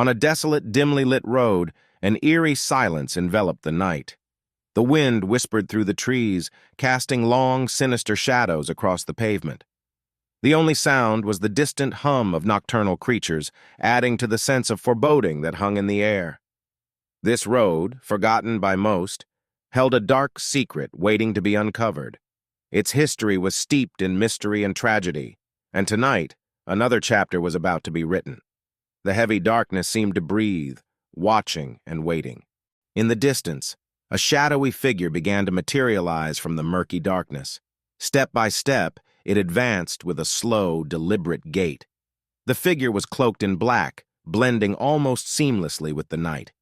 On a desolate, dimly lit road, an eerie silence enveloped the night. The wind whispered through the trees, casting long, sinister shadows across the pavement. The only sound was the distant hum of nocturnal creatures, adding to the sense of foreboding that hung in the air. This road, forgotten by most, held a dark secret waiting to be uncovered. Its history was steeped in mystery and tragedy, and tonight, another chapter was about to be written. The heavy darkness seemed to breathe, watching and waiting. In the distance, a shadowy figure began to materialize from the murky darkness. Step by step, it advanced with a slow, deliberate gait. The figure was cloaked in black, blending almost seamlessly with the night.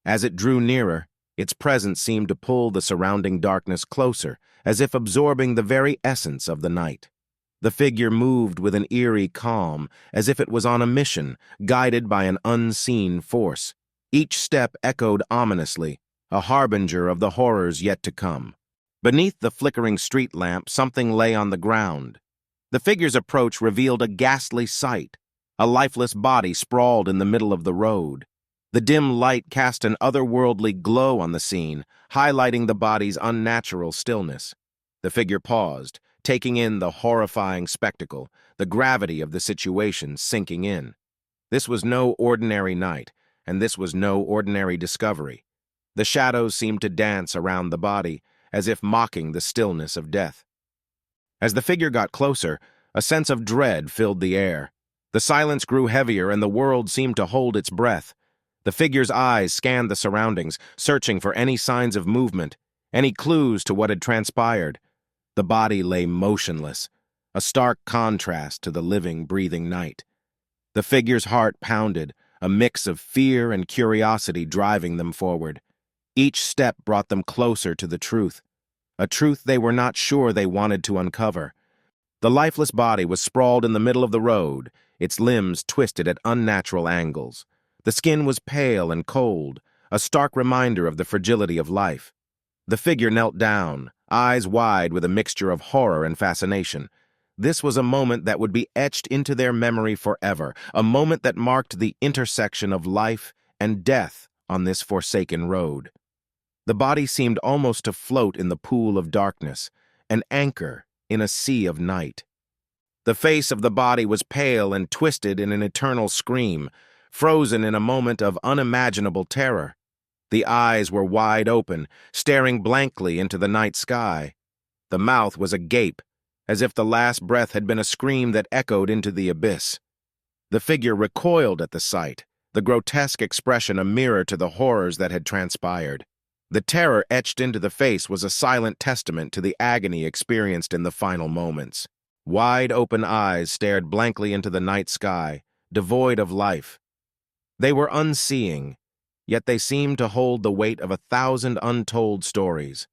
As it drew nearer, its presence seemed to pull the surrounding darkness closer, as if absorbing the very essence of the night. The figure moved with an eerie calm, as if it was on a mission, guided by an unseen force. Each step echoed ominously, a harbinger of the horrors yet to come. Beneath the flickering street lamp, something lay on the ground. The figure's approach revealed a ghastly sight, a lifeless body sprawled in the middle of the road. The dim light cast an otherworldly glow on the scene, highlighting the body's unnatural stillness. The figure paused, taking in the horrifying spectacle, the gravity of the situation sinking in. This was no ordinary night, and this was no ordinary discovery. The shadows seemed to dance around the body, as if mocking the stillness of death. As the figure got closer, a sense of dread filled the air. The silence grew heavier, and the world seemed to hold its breath. The figure's eyes scanned the surroundings, searching for any signs of movement, any clues to what had transpired. The body lay motionless, a stark contrast to the living, breathing night. The figure's heart pounded, a mix of fear and curiosity driving them forward. Each step brought them closer to the truth, a truth they were not sure they wanted to uncover. The lifeless body was sprawled in the middle of the road, its limbs twisted at unnatural angles. The skin was pale and cold, a stark reminder of the fragility of life. The figure knelt down, eyes wide with a mixture of horror and fascination. This was a moment that would be etched into their memory forever, a moment that marked the intersection of life and death on this forsaken road. The body seemed almost to float in the pool of darkness, an anchor in a sea of night. The face of the body was pale and twisted in an eternal scream, frozen in a moment of unimaginable terror. The eyes were wide open, staring blankly into the night sky. The mouth was agape, as if the last breath had been a scream that echoed into the abyss. The figure recoiled at the sight, the grotesque expression a mirror to the horrors that had transpired. The terror etched into the face was a silent testament to the agony experienced in the final moments. Wide-open eyes stared blankly into the night sky, devoid of life. They were unseeing, yet they seemed to hold the weight of 1,000 untold stories.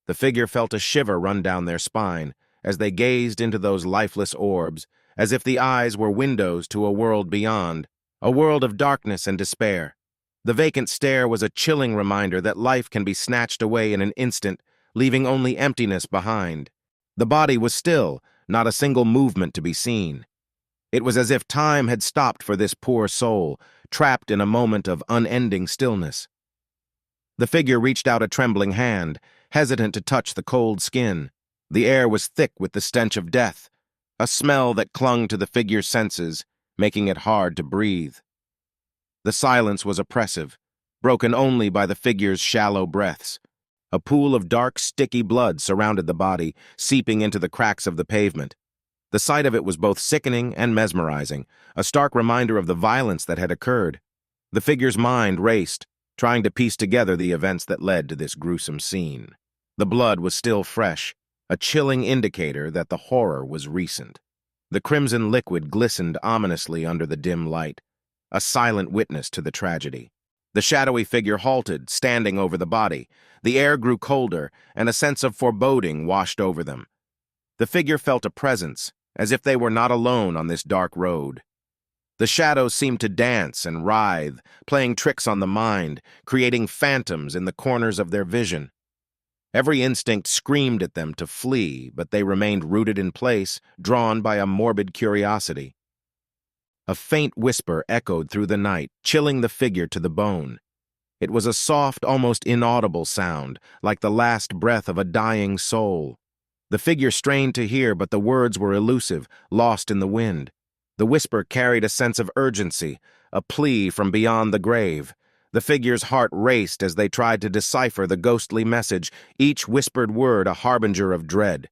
The figure felt a shiver run down their spine as they gazed into those lifeless orbs, as if the eyes were windows to a world beyond, a world of darkness and despair. The vacant stare was a chilling reminder that life can be snatched away in an instant, leaving only emptiness behind. The body was still, not a single movement to be seen. It was as if time had stopped for this poor soul, trapped in a moment of unending stillness. The figure reached out a trembling hand, hesitant to touch the cold skin. The air was thick with the stench of death, a smell that clung to the figure's senses, making it hard to breathe. The silence was oppressive, broken only by the figure's shallow breaths. A pool of dark, sticky blood surrounded the body, seeping into the cracks of the pavement. The sight of it was both sickening and mesmerizing, a stark reminder of the violence that had occurred. The figure's mind raced, trying to piece together the events that led to this gruesome scene. The blood was still fresh, a chilling indicator that the horror was recent. The crimson liquid glistened ominously under the dim light, a silent witness to the tragedy. The shadowy figure halted, standing over the body. The air grew colder, and a sense of foreboding washed over them. The figure felt a presence, as if they were not alone on this dark road. The shadows seemed to dance and writhe, playing tricks on the mind, creating phantoms in the corners of their vision. Every instinct screamed at them to flee, but they remained rooted in place, drawn by a morbid curiosity. A faint whisper echoed through the night, chilling the figure to the bone. It was a soft, almost inaudible sound, like the last breath of a dying soul. The figure strained to hear, but the words were elusive, lost in the wind. The whisper carried a sense of urgency, a plea from beyond the grave. The figure's heart raced as they tried to decipher the ghostly message, each whispered word a harbinger of dread.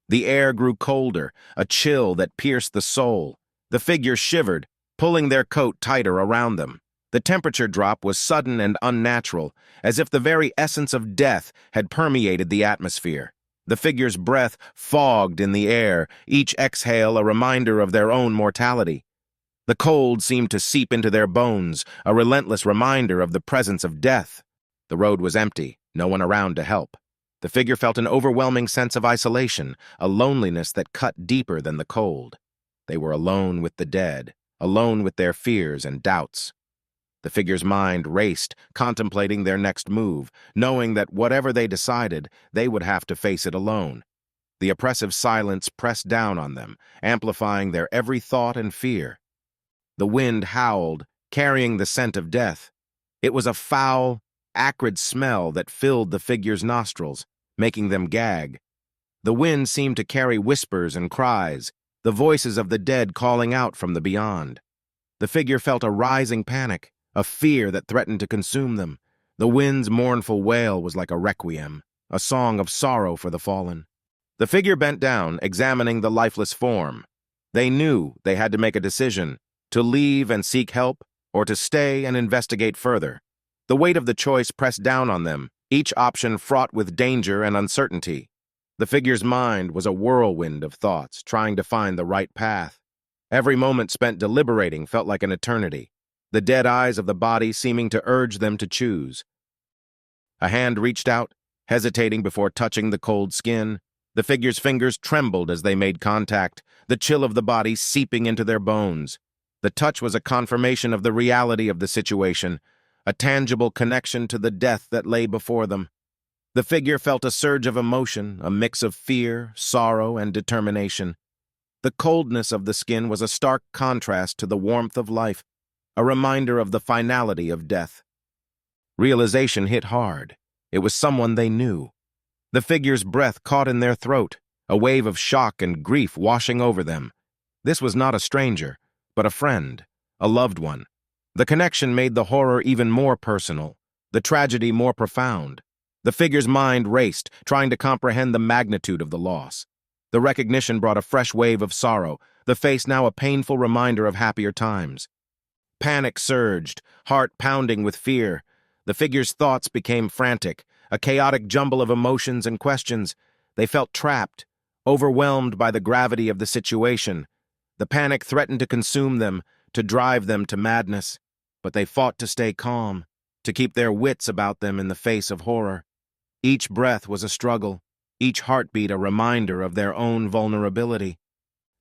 The air grew colder, a chill that pierced the soul. The figure shivered, pulling their coat tighter around them. The temperature drop was sudden and unnatural, as if the very essence of death had permeated the atmosphere. The figure's breath fogged in the air, each exhale a reminder of their own mortality. The cold seemed to seep into their bones, a relentless reminder of the presence of death. The road was empty, no one around to help. The figure felt an overwhelming sense of isolation, a loneliness that cut deeper than the cold. They were alone with the dead, alone with their fears and doubts. The figure's mind raced, contemplating their next move, knowing that whatever they decided, they would have to face it alone. The oppressive silence pressed down on them, amplifying their every thought and fear. The wind howled, carrying the scent of death. It was a foul, acrid smell that filled the figure's nostrils, making them gag. The wind seemed to carry whispers and cries, the voices of the dead calling out from the beyond. The figure felt a rising panic, a fear that threatened to consume them. The wind's mournful wail was like a requiem, a song of sorrow for the fallen. The figure bent down, examining the lifeless form. They knew they had to make a decision, to leave and seek help, or to stay and investigate further. The weight of the choice pressed down on them, each option fraught with danger and uncertainty. The figure's mind was a whirlwind of thoughts, trying to find the right path. Every moment spent deliberating felt like an eternity, the dead eyes of the body seeming to urge them to choose. A hand reached out, hesitating before touching the cold skin. The figure's fingers trembled as they made contact, the chill of the body seeping into their bones. The touch was a confirmation of the reality of the situation, a tangible connection to the death that lay before them. The figure felt a surge of emotion, a mix of fear, sorrow, and determination. The coldness of the skin was a stark contrast to the warmth of life, a reminder of the finality of death. Realization hit hard. It was someone they knew. The figure's breath caught in their throat, a wave of shock and grief washing over them. This was not a stranger, but a friend, a loved one. The connection made the horror even more personal, the tragedy more profound. The figure's mind raced, trying to comprehend the magnitude of the loss. The recognition brought a fresh wave of sorrow, the face now a painful reminder of happier times. Panic surged, heart pounding with fear. The figure's thoughts became frantic, a chaotic jumble of emotions and questions. They felt trapped, overwhelmed by the gravity of the situation. The panic threatened to consume them, to drive them to madness. But they fought to stay calm, to keep their wits about them in the face of horror. Each breath was a struggle, each heartbeat a reminder of their own vulnerability.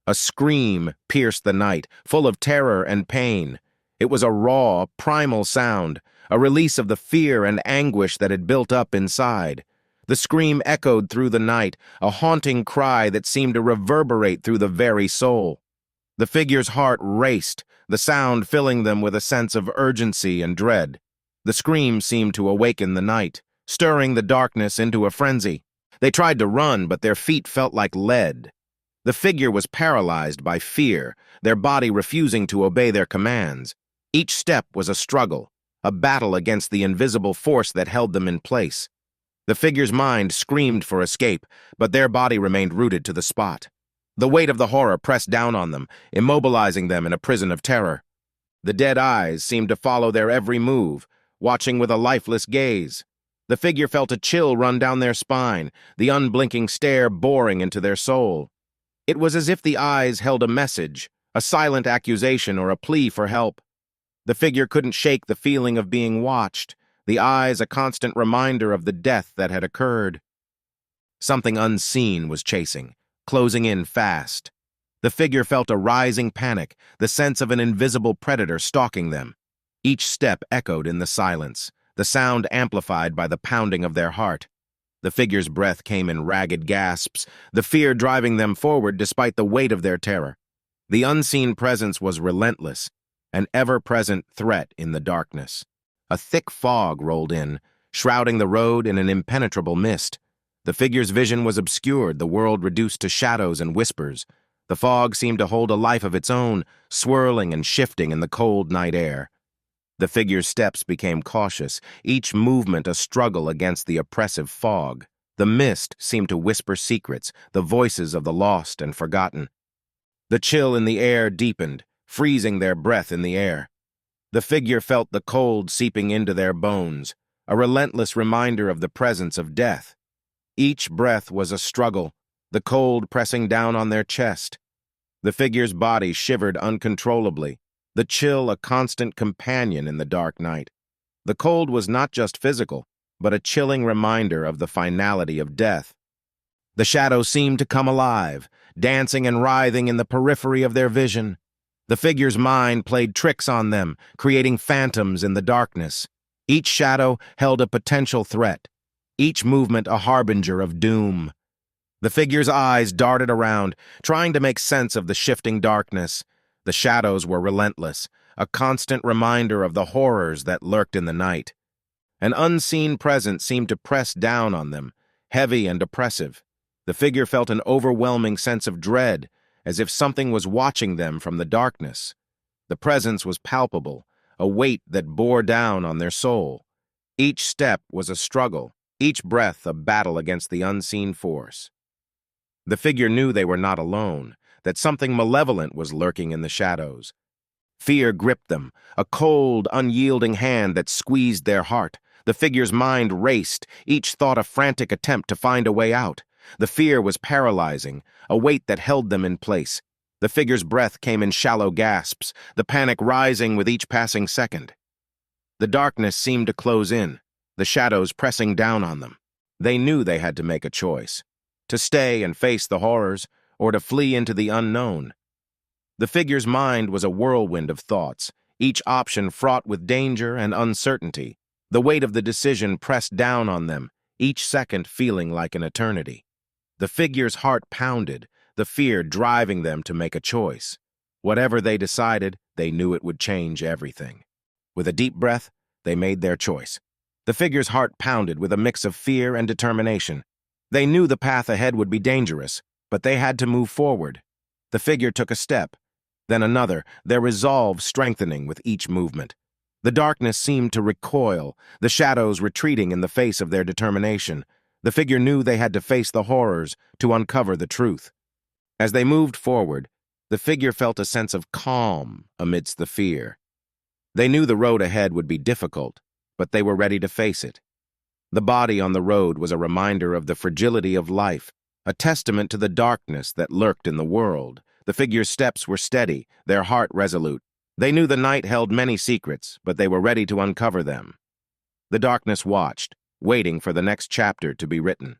A scream pierced the night, full of terror and pain. It was a raw, primal sound, a release of the fear and anguish that had built up inside. The scream echoed through the night, a haunting cry that seemed to reverberate through the very soul. The figure's heart raced, the sound filling them with a sense of urgency and dread. The scream seemed to awaken the night, stirring the darkness into a frenzy. They tried to run, but their feet felt like lead. The figure was paralyzed by fear, their body refusing to obey their commands. Each step was a struggle, a battle against the invisible force that held them in place. The figure's mind screamed for escape, but their body remained rooted to the spot. The weight of the horror pressed down on them, immobilizing them in a prison of terror. The dead eyes seemed to follow their every move, watching with a lifeless gaze. The figure felt a chill run down their spine, the unblinking stare boring into their soul. It was as if the eyes held a message, a silent accusation or a plea for help. The figure couldn't shake the feeling of being watched, the eyes a constant reminder of the death that had occurred. Something unseen was chasing, closing in fast. The figure felt a rising panic, the sense of an invisible predator stalking them. Each step echoed in the silence, the sound amplified by the pounding of their heart. The figure's breath came in ragged gasps, the fear driving them forward despite the weight of their terror. The unseen presence was relentless, an ever-present threat in the darkness. A thick fog rolled in, shrouding the road in an impenetrable mist. The figure's vision was obscured, the world reduced to shadows and whispers. The fog seemed to hold a life of its own, swirling and shifting in the cold night air. The figure's steps became cautious, each movement a struggle against the oppressive fog. The mist seemed to whisper secrets, the voices of the lost and forgotten. The chill in the air deepened, freezing their breath in the air. The figure felt the cold seeping into their bones, a relentless reminder of the presence of death. Each breath was a struggle, the cold pressing down on their chest. The figure's body shivered uncontrollably, the chill a constant companion in the dark night. The cold was not just physical, but a chilling reminder of the finality of death. The shadows seemed to come alive, dancing and writhing in the periphery of their vision. The figure's mind played tricks on them, creating phantoms in the darkness. Each shadow held a potential threat, each movement a harbinger of doom. The figure's eyes darted around, trying to make sense of the shifting darkness. The shadows were relentless, a constant reminder of the horrors that lurked in the night. An unseen presence seemed to press down on them, heavy and oppressive. The figure felt an overwhelming sense of dread, as if something was watching them from the darkness. The presence was palpable, a weight that bore down on their soul. Each step was a struggle, each breath a battle against the unseen force. The figure knew they were not alone, that something malevolent was lurking in the shadows. Fear gripped them, a cold, unyielding hand that squeezed their heart. The figure's mind raced, each thought a frantic attempt to find a way out. The fear was paralyzing, a weight that held them in place. The figure's breath came in shallow gasps, the panic rising with each passing second. The darkness seemed to close in, the shadows pressing down on them. They knew they had to make a choice, to stay and face the horrors, or to flee into the unknown. The figure's mind was a whirlwind of thoughts, each option fraught with danger and uncertainty. The weight of the decision pressed down on them, each second feeling like an eternity. The figure's heart pounded, the fear driving them to make a choice. Whatever they decided, they knew it would change everything. With a deep breath, they made their choice. The figure's heart pounded with a mix of fear and determination. They knew the path ahead would be dangerous, but they had to move forward. The figure took a step, then another, their resolve strengthening with each movement. The darkness seemed to recoil, the shadows retreating in the face of their determination. The figure knew they had to face the horrors to uncover the truth. As they moved forward, the figure felt a sense of calm amidst the fear. They knew the road ahead would be difficult, but they were ready to face it. The body on the road was a reminder of the fragility of life, a testament to the darkness that lurked in the world. The figure's steps were steady, their heart resolute. They knew the night held many secrets, but they were ready to uncover them. The darkness watched, waiting for the next chapter to be written.